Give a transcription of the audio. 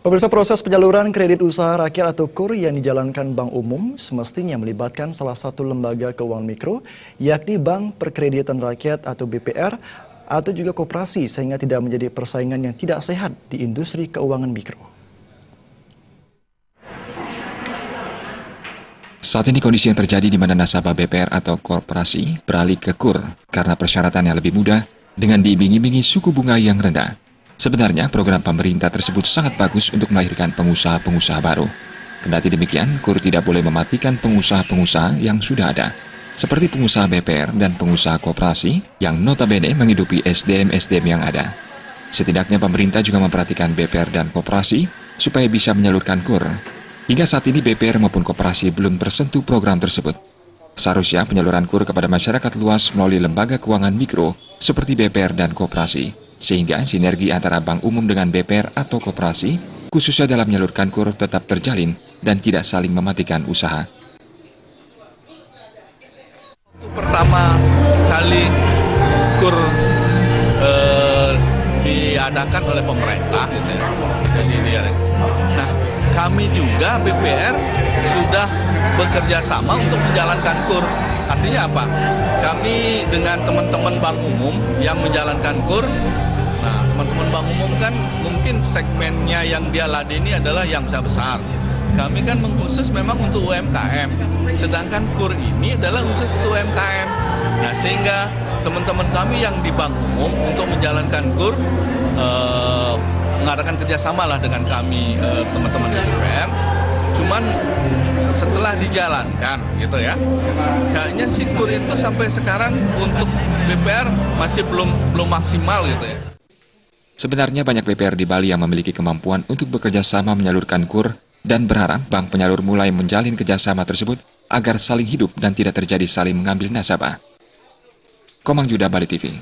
Pemirsa, proses penyaluran kredit usaha rakyat atau KUR yang dijalankan Bank Umum semestinya melibatkan salah satu lembaga keuangan mikro, yakni Bank Perkreditan Rakyat atau BPR, atau juga koperasi, sehingga tidak menjadi persaingan yang tidak sehat di industri keuangan mikro. Saat ini kondisi yang terjadi di mana nasabah BPR atau koperasi beralih ke KUR karena persyaratannya lebih mudah dengan diiming-imingi suku bunga yang rendah. Sebenarnya program pemerintah tersebut sangat bagus untuk melahirkan pengusaha-pengusaha baru. Kendati demikian, KUR tidak boleh mematikan pengusaha-pengusaha yang sudah ada, seperti pengusaha BPR dan pengusaha koperasi yang notabene menghidupi SDM-SDM yang ada. Setidaknya pemerintah juga memperhatikan BPR dan koperasi supaya bisa menyalurkan KUR. Hingga saat ini BPR maupun koperasi belum tersentuh program tersebut. Seharusnya penyaluran KUR kepada masyarakat luas melalui lembaga keuangan mikro seperti BPR dan koperasi, sehingga sinergi antara Bank Umum dengan BPR atau koperasi, khususnya dalam menyalurkan KUR tetap terjalin dan tidak saling mematikan usaha. Pertama kali KUR diadakan oleh pemerintah, gitu ya. Nah, kami juga BPR sudah bekerja sama untuk menjalankan KUR. Artinya apa? Kami dengan teman-teman Bank Umum yang menjalankan KUR. Nah, teman-teman Bank Umum kan mungkin segmennya yang dia ladeni adalah yang besar. Kami kan mengkhusus memang untuk UMKM. Sedangkan KUR ini adalah khusus untuk UMKM. Nah, sehingga teman-teman kami yang di Bank Umum untuk menjalankan KUR mengadakan kerjasama lah dengan kami, teman-teman di BPR. Cuman setelah dijalankan gitu ya, kayaknya si KUR itu sampai sekarang untuk BPR masih belum maksimal gitu ya. Sebenarnya banyak BPR di Bali yang memiliki kemampuan untuk bekerja sama menyalurkan KUR dan berharap bank penyalur mulai menjalin kerjasama tersebut agar saling hidup dan tidak terjadi saling mengambil nasabah. Komang Yuda, Bali TV.